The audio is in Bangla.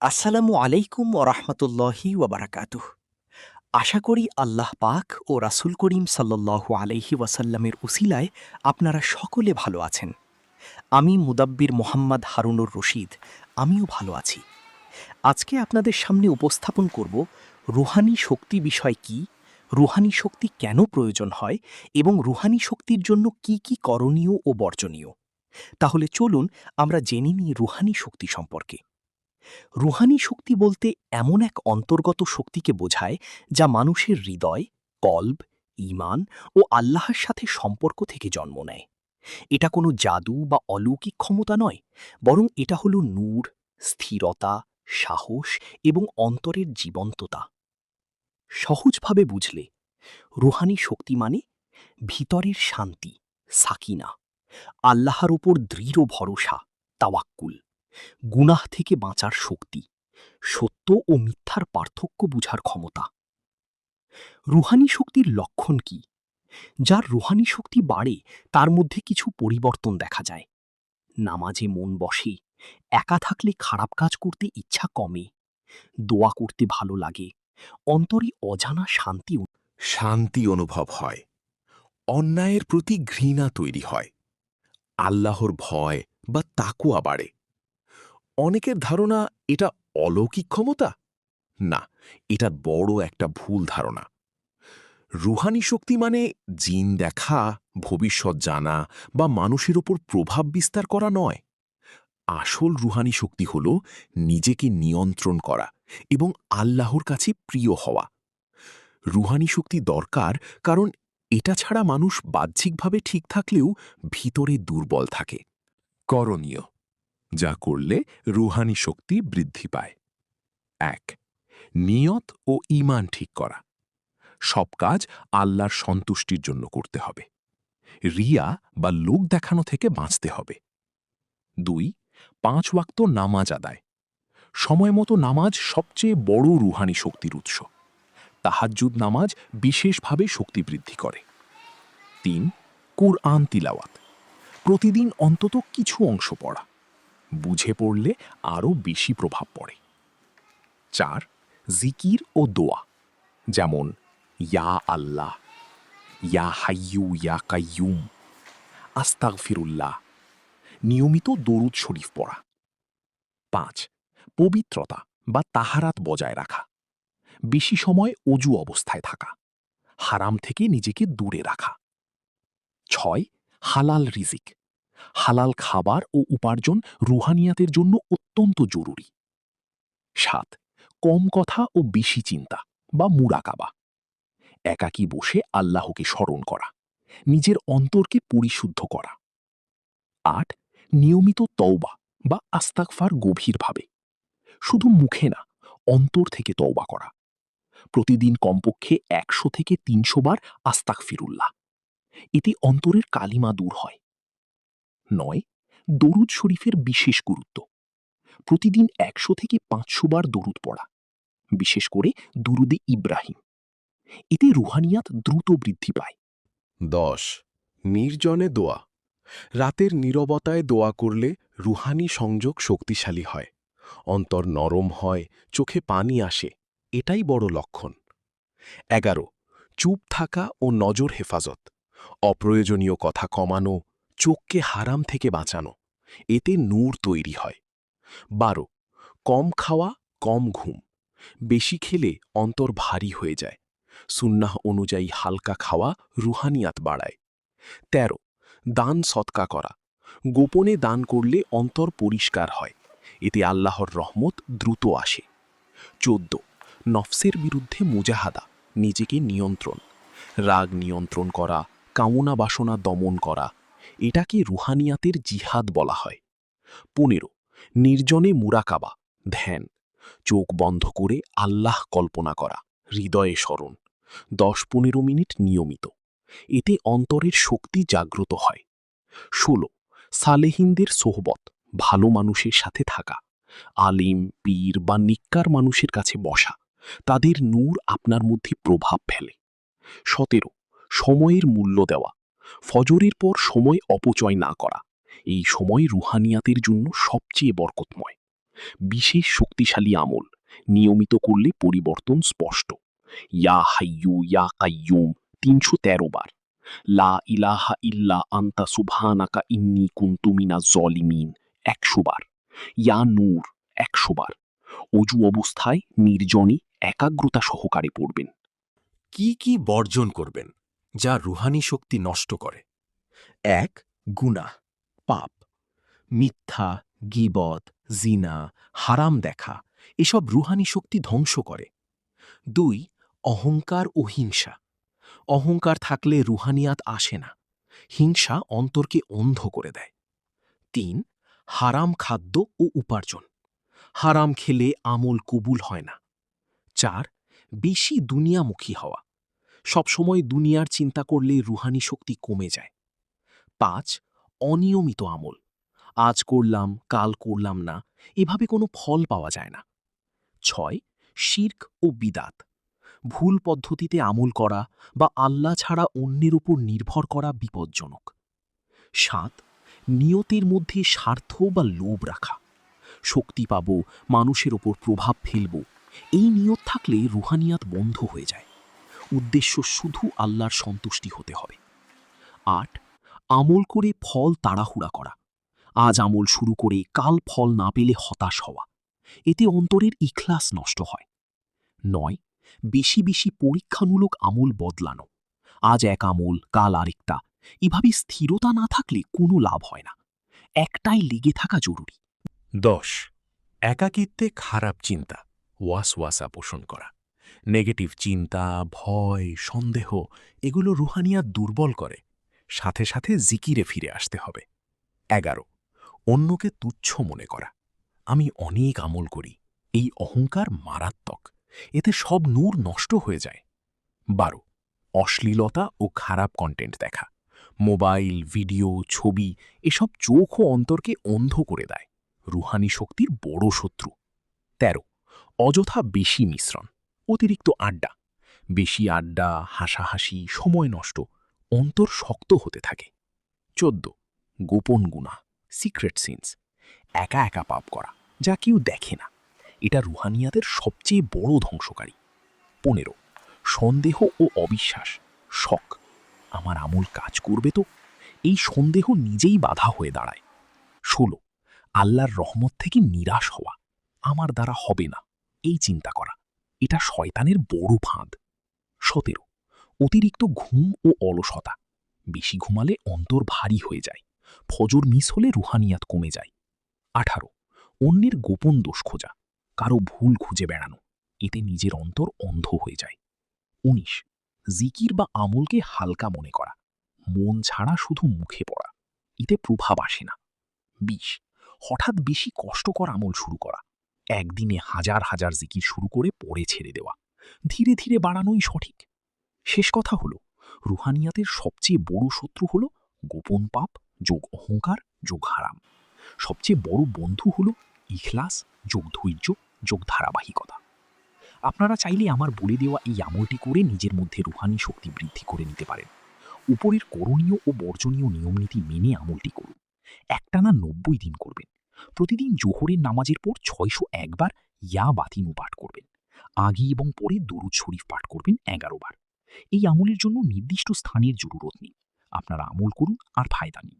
আসসালামু আলাইকুম ওরহমতুল্লাহি ওয়াবারাকাতুহ। আশা করি আল্লাহ পাক ও রাসূল করিম সাল্লাল্লাহু আলাইহি ওয়াসাল্লামের উসিলায় আপনারা সকলে ভালো আছেন। আমি মুদাব্বির মোহাম্মদ হারুনুর রশিদ, আমিও ভালো আছি। আজকে আপনাদের সামনে উপস্থাপন করব রুহানি শক্তি বিষয় কি, রুহানি শক্তি কেন প্রয়োজন হয় এবং রুহানি শক্তির জন্য কি কি করণীয় ও বর্জনীয়। তাহলে চলুন আমরা জেনে নিই রুহানি শক্তি সম্পর্কে। রুহানি শক্তি বলতে এমন এক অন্তর্গত শক্তিকে বোঝায় যা মানুষের হৃদয়, কল্ব, ঈমান ও আল্লাহর সাথে সম্পর্ক থেকে জন্ম নেয়। এটা কোনো জাদু বা অলৌকিক ক্ষমতা নয়, বরং এটা হলো নূর, স্থিরতা, সাহস এবং অন্তরের জীবন্ততা। সহজভাবে বুঝলে রুহানি শক্তি মানে ভিতরের শান্তি, সাকিনা, আল্লাহর ওপর দৃঢ় ভরসা, তাওয়াক্কুল, গুনাহ থেকে বাঁচার শক্তি, সত্য ও মিথ্যার পার্থক্য বুঝার ক্ষমতা। রুহানি শক্তির লক্ষণ কি? যার রুহানি শক্তি বাড়ে তার মধ্যে কিছু পরিবর্তন দেখা যায়। নামাজে মন বসে, একা থাকলে খারাপ কাজ করতে ইচ্ছা কমে, দোয়া করতে ভালো লাগে, অন্তরে অজানা শান্তি অনুভব হয়, অন্যায়ের প্রতি ঘৃণা তৈরি হয়, আল্লাহর ভয় বা তাকুয়া বাড়ে। অনেকের ধারণা এটা অলৌকিক ক্ষমতা। না, এটা বড় একটা ভুল ধারণা। রুহানি শক্তি মানে জিন দেখা, ভবিষ্যৎ জানা বা মানুষের ওপর প্রভাব বিস্তার করা নয়। আসল রুহানি শক্তি হল নিজেকে নিয়ন্ত্রণ করা এবং আল্লাহর কাছে প্রিয় হওয়া। রুহানি শক্তি দরকার কারণ এটা ছাড়া মানুষ বাহ্যিকভাবে ঠিক থাকলেও ভিতরে দুর্বল থাকে। করণীয় যা করলে রুহানি শক্তি বৃদ্ধি পায়: ১. নিয়ত ও ঈমান ঠিক করা। সব কাজ আল্লাহর সন্তুষ্টির জন্য করতে হবে। রিয়া বা লোক দেখানো থেকে বাঁচতে হবে। ২. ৫ ওয়াক্ত নামাজ আদায়। সময়মতো নামাজ সবচেয়ে বড় রুহানি শক্তির উৎস। তাহাজ্জুদ নামাজ বিশেষভাবে শক্তি বৃদ্ধি করে। ৩. কুরআন তিলাওয়াত। প্রতিদিন অন্তত কিছু অংশ পড়া। বুঝে পড়লে আরও বেশি প্রভাব পড়ে। ৪. জিকির ও দোয়া, যেমন ইয়া আল্লাহ, ইয়া হাইয়ু ইয়া কাইয়ুম, আস্তাগফিরুল্লাহ। নিয়মিত দরুদ শরীফ পড়া। ৫. পবিত্রতা বা তাহারাত বজায় রাখা। বেশি সময় অজু অবস্থায় থাকা। হারাম থেকে নিজেকে দূরে রাখা। ৬. হালাল রিজিক। হালাল খাবার ও উপার্জন রুহানিয়াতের জন্য অত্যন্ত জরুরি। ৭. কম কথা ও বেশি চিন্তা বা মুরাকাবা। একাকী বসে আল্লাহকে স্মরণ করা, নিজের অন্তরকে পরিশুদ্ধ করা। ৮. নিয়মিত তওবা বা আস্তাগফার গভীরভাবে, শুধু মুখে না, অন্তর থেকে তওবা করা। প্রতিদিন কমপক্ষে ১০০ থেকে ৩০০ বার আস্তাগফিরুল্লাহ। এতে অন্তরের কালিমা দূর হয়। ৯. দরুদ শরীফের বিশেষ গুরুত্ব। প্রতিদিন ১০০ থেকে ৫০০ বার দরুদ পড়া, বিশেষ করে দুরুদে ইব্রাহিম। এতে রুহানিয়াত দ্রুত বৃদ্ধি পায়। ১০. নির্জনে দোয়া। রাতের নীরবতায় দোয়া করলে রুহানি সংযোগ শক্তিশালী হয়, অন্তর নরম হয়, চোখে পানি আসে, এটাই বড় লক্ষণ। ১১. চুপ থাকা ও নজর হেফাজত। অপ্রয়োজনীয় কথা কমানো, চোখকে হারাম থেকে বাঁচানো, এতে নূর তৈরি হয়। ১২. কম খাওয়া, কম ঘুম। বেশি খেলে অন্তর ভারী হয়ে যায়। সুন্নাহ অনুযায়ী হালকা খাওয়া রুহানিয়াত বাড়ায়। ১৩. দান সৎকা করা। গোপনে দান করলে অন্তর পরিষ্কার হয়, এতে আল্লাহর রহমত দ্রুত আসে। ১৪. নফসের বিরুদ্ধে মুজাহাদা, নিজেকে নিয়ন্ত্রণ। রাগ নিয়ন্ত্রণ করা, কামনা বাসনা দমন করা, এটাকে রুহানিয়াতের জিহাদ বলা হয়। ১৫. নির্জনে মুরাকাবা, ধ্যান। চোখ বন্ধ করে আল্লাহ কল্পনা করা, হৃদয়ে স্মরণ। ১০-১৫ মিনিট নিয়মিত, এতে অন্তরের শক্তি জাগ্রত হয়। ১৬. সালেহিনদের সোহবত, ভালো মানুষের সাথে থাকা। আলিম, পীর বা নিক্কার মানুষের কাছে বসা, তাদের নূর আপনার মধ্যে প্রভাব ফেলে। ১৭. সময়ের মূল্য দেওয়া। ফজরের পর সময় অপচয় না করা, এই সময় রুহানিয়াতের জন্য সবচেয়ে বরকতময়। বিশেষ শক্তিশালী আমল, নিয়মিত করলে পরিবর্তন স্পষ্ট। ইয়া হাইয়ু ইয়া কাইয়ুম ৩১৩ বার। লা ইলাহা ইল্লা আনতা সুবহানাকা ইন্নী কুনতু মিনাজ জলিমিন ১০০ বার। ইয়া নূর ১০০ বার। অজু অবস্থায় নির্জনে একাগ্রতা সহকারে পড়বেন। কি কি বর্জন করবেন যা রুহানি শক্তি নষ্ট করে? ১. গুনাহ, পাপ, মিথ্যা, গীবত, জিনা, হারাম দেখা এসব রুহানি শক্তি ধ্বংস করে। ২. অহংকার ও হিংসা। অহংকার থাকলে রুহানিয়াত আসে না। হিংসা অন্তরকে অন্ধ করে দেয়। ৩. হারাম খাদ্য ও উপার্জন। হারাম খেলে আমল কবুল হয় না। ৪. বেশি দুনিয়ামুখী হওয়া। সবসময় দুনিয়ার চিন্তা করলে রুহানি শক্তি কমে যায়। ৫. অনিয়মিত আমল। আজ করলাম কাল করলাম না, এভাবে কোনো ফল পাওয়া যায় না। ৬. শিরক ও বিদাত। ভুল পদ্ধতিতে আমল করা বা আল্লাহ ছাড়া অন্যের উপর নির্ভর করা বিপজ্জনক। ৭. নিয়তের মধ্যে স্বার্থ বা লোভ রাখা। শক্তি পাব, মানুষের ওপর প্রভাব ফেলব, এই নিয়ত থাকলে রুহানিয়াত বন্ধ হয়ে যায়। উদ্দেশ্য শুধু আল্লাহর সন্তুষ্টি হতে হবে। ৮. আমল করে ফল তাড়াহুড়া করা। আজ আমল শুরু করে কাল ফল না পেলে হতাশ হওয়া। এতে অন্তরের ইখলাস নষ্ট হয়। ৯. বেশি বেশি পরীক্ষামূলক আমল বদলানো। আজ এক আমল কাল আরেকটা, এভাবে স্থিরতা না থাকলে কোনো লাভ হয় না। একটাই লেগে থাকা জরুরি। ১০. একাকিত্বে খারাপ চিন্তা, ওয়াসওয়াসা পোষণ করা। নেগেটিভ চিন্তা, ভয়, সন্দেহ এগুলো রুহানিয়াত দুর্বল করে। সাথে সাথে জিকিরে ফিরে আসতে হবে। ১১. অন্যকে তুচ্ছ মনে করা। আমি অনেক আমল করি, এই অহংকার মারাত্মক। এতে সব নূর নষ্ট হয়ে যায়। ১২. অশ্লীলতা ও খারাপ কন্টেন্ট দেখা। মোবাইল, ভিডিও, ছবি এসব চোখ ও অন্তরকে অন্ধ করে দেয়। রুহানি শক্তির বড় শত্রু। ১৩. অযথা বেশি মিশ্রণ, অতিরিক্ত আড্ডা। বেশি আড্ডা, হাসাহাসি, সময় নষ্ট, অন্তর শক্ত হতে থাকে। ১৪. গোপন গুনাহ, সিক্রেট সিনস। একা একা পাপ করা, যা কেউ দেখে না। এটা রুহানিয়াতের সবচেয়ে বড় ধ্বংসকারী। ১৫. সন্দেহ ও অবিশ্বাস, শক। আমার আমল কাজ করবে তো? এই সন্দেহ নিজেই বাধা হয়ে দাঁড়ায়। ১৬. আল্লাহর রহমত থেকে নিরাশ হওয়া, আমার দ্বারা হবে না, এই চিন্তা করা। এটা শয়তানের বড় ফাঁদ। ১৭. অতিরিক্ত ঘুম ও অলসতা। বেশি ঘুমালে অন্তর ভারী হয়ে যায়। ফজর মিস হলে রুহানিয়াত কমে যায়। ১৮. অন্যের গোপন দোষ খোঁজা, কারো ভুল খুঁজে বেড়ানো, এতে নিজের অন্তর অন্ধ হয়ে যায়। ১৯. জিকির বা আমলকে হালকা মনে করা, মন ছাড়া শুধু মুখে পড়া, এতে প্রভাব আসে না। ২০. হঠাৎ বেশি কষ্টকর আমল শুরু করা, একদিনে হাজার হাজার জিকির শুরু করে পরে ছেড়ে দেওয়া, ধীরে ধীরে বাড়ানোই সঠিক। শেষ কথা হলো, রুহানিয়াতের সবচেয়ে বড় শত্রু হলো গোপন পাপ যোগ অহংকার যোগ হারাম। সবচেয়ে বড় বন্ধু হলো ইখলাস যোগ ধৈর্য যোগ ধারাবাহিকতা। আপনারা চাইলে আমার বলে দেওয়া এই আমলটি করে নিজের মধ্যে রুহানি শক্তি বৃদ্ধি করে নিতে পারেন। উপরের করণীয় ও বর্জনীয় নিয়মনীতি মেনে আমলটি করুন। একটানা ৯০ দিন করবেন। প্রতিদিন জোহরের নামাজের পর ৬০১ বার ইয়া বাতিনু পাঠ করবেন। আগে এবং পরে দরুদ শরীফ পাঠ করবেন ১১ বার। এই আমলের জন্য নির্দিষ্ট স্থানের জরুরত নেই। আপনারা আমল করুন আর ফায়দা নিন।